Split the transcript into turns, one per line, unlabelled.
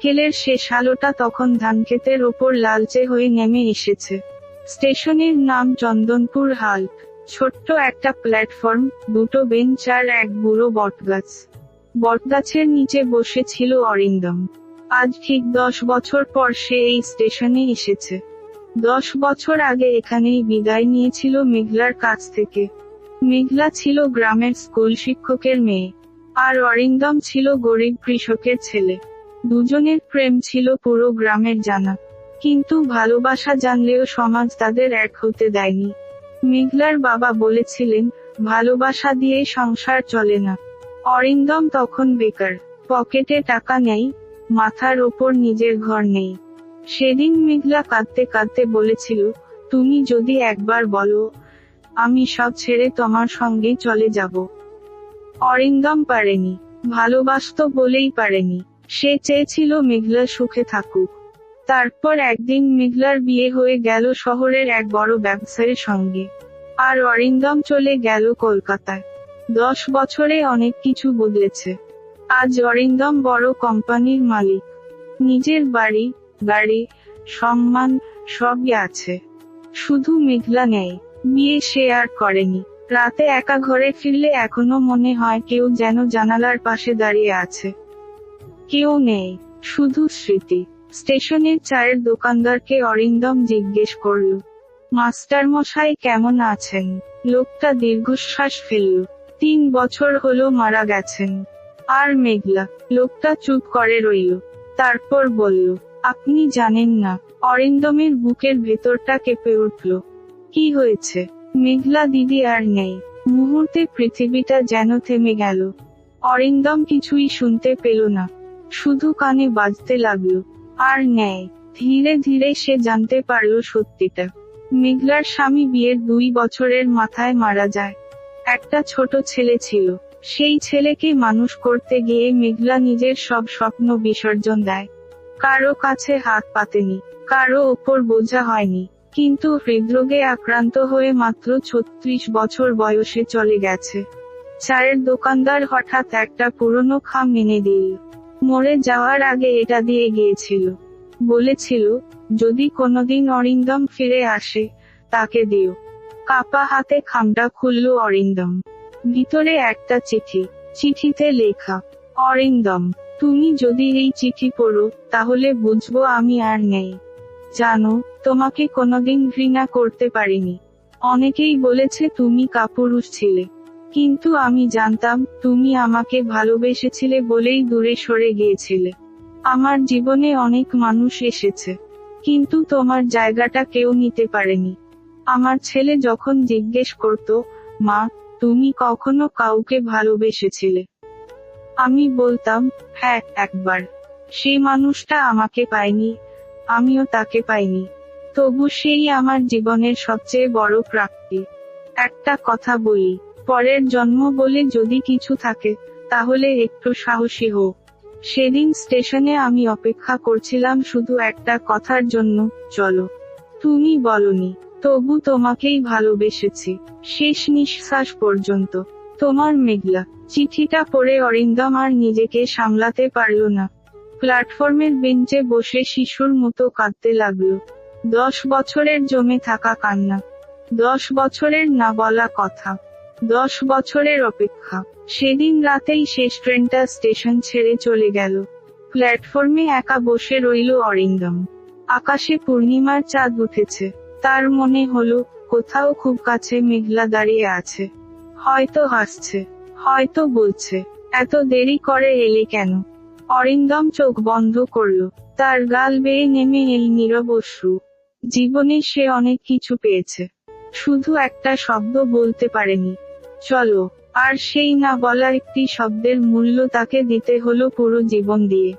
বিকেলের শেষ আলোটা তখন ধানক্ষেতের ওপর লালচে হয়ে নেমে এসেছে। স্টেশনের নাম চন্দনপুর হাল্ট। ছোট্ট একটা প্ল্যাটফর্ম, দুটো বেঞ্চ আর এক বুড়ো বটগাছ। বটগাছের নিচে বসে ছিল অরিন্দম। আজ ঠিক 10 বছর পর সে এই স্টেশনে এসেছে। 10 বছর আগে এখানেই বিদায় নিয়েছিল মেঘলার কাছ থেকে। মেঘলা ছিল গ্রামের স্কুল শিক্ষকের মেয়ে, আর অরিন্দম ছিল গরিব কৃষকের ছেলে। দুজনের প্রেম ছিল পুরো গ্রামের জানা, কিন্তু ভালোবাসা জানলেও সমাজ তাদের এক হতে দেয়নি। মেঘলার বাবা বলেছিলেন, ভালোবাসা দিয়ে সংসার চলে না। অরিন্দম তখন বেকার, পকেটে টাকা নেই, মাথার ওপর নিজের ঘর নেই। সেদিন মেঘলা কাঁদতে কাঁদতে বলেছিল, তুমি যদি একবার বলো, আমি সব ছেড়ে তোমার সঙ্গে চলে যাব। অরিন্দম পারেনি, ভালোবাসতো বলেই পারেনি। সে চেয়েছিল মেঘলা সুখে থাকুক। তারপর একদিন মেঘলার বিয়ে হয়ে গেল শহরের এক বড় ব্যবসায়ীর সঙ্গে, আর অরিন্দম চলে গেল কলকাতায়। 10 বছরে অনেক কিছু বদলেছে। আজ অরিন্দম বড় কোম্পানির মালিক। নিজের বাড়ি, গাড়ি, সম্মান সবই আছে। শুধু মেঘলা নেই। বিয়ে সে আর করেনি। রাতে একা ঘরে ফিরলে এখনো মনে হয় কেউ যেন জানালার পাশে দাঁড়িয়ে আছে। কেউ নেই, শুধু স্মৃতি। স্টেশনের চায়ের দোকানদারকে অরিন্দম জিজ্ঞেস করল, মাস্টার মশাই কেমন আছেন? লোকটা দীর্ঘশ্বাস ফেলল। 3 বছর হলো মারা গেছেন। আর মেঘলা? লোকটা চুপ করে রইল। তারপর বলল, আপনি জানেন না। অরিন্দমের বুকের ভেতরটা কেঁপে উঠল। কি হয়েছে? মেঘলা দিদি আর নেই। মুহূর্তে পৃথিবীটা যেন থেমে গেল। অরিন্দম কিছুই শুনতে পেল না, শুধু কানে বাজতে লাগলো, আর নেই। ধীরে ধীরে সে জানতে পারল সত্যিটা। মেঘলার স্বামী বিয়ের 2 বছরের মাথায় মারা যায়। একটা ছোট ছেলে ছিল। সেই ছেলেকে মানুষ করতে গিয়ে মেঘলা নিজের সব স্বপ্ন বিসর্জন দেয়। কারো কাছে হাত পাতেনি, কারো ওপর বোঝা হয়নি, কিন্তু হৃদরোগে আক্রান্ত হয়ে মাত্র 36 বছর বয়সে চলে গেছে। চায়ের দোকানদার হঠাৎ একটা পুরনো খাম এনে দিল। মরে যাওয়ার আগে এটা দিয়ে গিয়েছিল। বলেছিল, যদি কোনোদিন অরিন্দম ফিরে আসে, তাকে দিও। কাপা হাতে খামটা খুলল অরিন্দম। ভিতরে একটা চিঠি। চিঠিতে লেখা, অরিন্দম, তুমি যদি এই চিঠি পড়ো, তাহলে বুঝবো আমি আর নেই। জানো, তোমাকে কোনোদিন ঘৃণা করতে পারিনি। অনেকেই বলেছে তুমি কাপুরুষ ছিলে, কিন্তু আমি জানতাম তুমি আমাকে ভালোবেসেছিলে বলেই দূরে সরে গিয়েছিলে। আমার জীবনে অনেক মানুষ এসেছে, কিন্তু তোমার জায়গাটা কেউ নিতে পারেনি। আমার ছেলে যখন জিজ্ঞেস করত, মা, তুমি কখনো কাউকে ভালোবেসেছিলে? আমি বলতাম, হ্যাঁ, একবার। সেই মানুষটা আমাকে পায়নি, আমিও তাকে পাইনি। তবু সেই আমার জীবনের সবচেয়ে বড় প্রাপ্তি। একটা কথা বলি, পরের জন্ম বলে যদি কিছু থাকে, তাহলে একটু সাহসী হোক। সেদিন স্টেশনে আমি অপেক্ষা করছিলাম শুধু একটা কথার জন্য, চলো। তুমি বলনি, তবু তোমাকেই ভালোবেসেছি, শেষ নিঃশ্বাস পর্যন্ত। তোমার মেঘলা। চিঠিটা পড়ে অরিন্দম আর নিজেকে সামলাতে পারল না। প্ল্যাটফর্মের বেঞ্চে বসে শিশুর মতো কাঁদতে লাগলো। 10 বছরের জমে থাকা কান্না, 10 বছরের না বলা কথা, 10 বছরের অপেক্ষা। সেদিন রাতেই শেষ ট্রেনটা স্টেশন ছেড়ে চলে গেল। প্ল্যাটফর্মে একা বসে রইল অরিন্দম। আকাশে পূর্ণিমার চাঁদ উঠেছে। তার মনে হলো, কোথাও খুব কাছে মেঘলা দাঁড়িয়ে আছে। হয়তো হাসছে, হয়তো বলছে, এত দেরি করে এলে কেন? অরিন্দম চোখ বন্ধ করল। তার গাল বেয়ে নেমে এল নীরব অশ্রু। জীবনে সে অনেক কিছু পেয়েছে, শুধু একটা শব্দ বলতে পারেনি, চলো। আর সেই না বলা একটি শব্দের মূল্য তাকে দিতে হলো পুরো জীবন দিয়ে।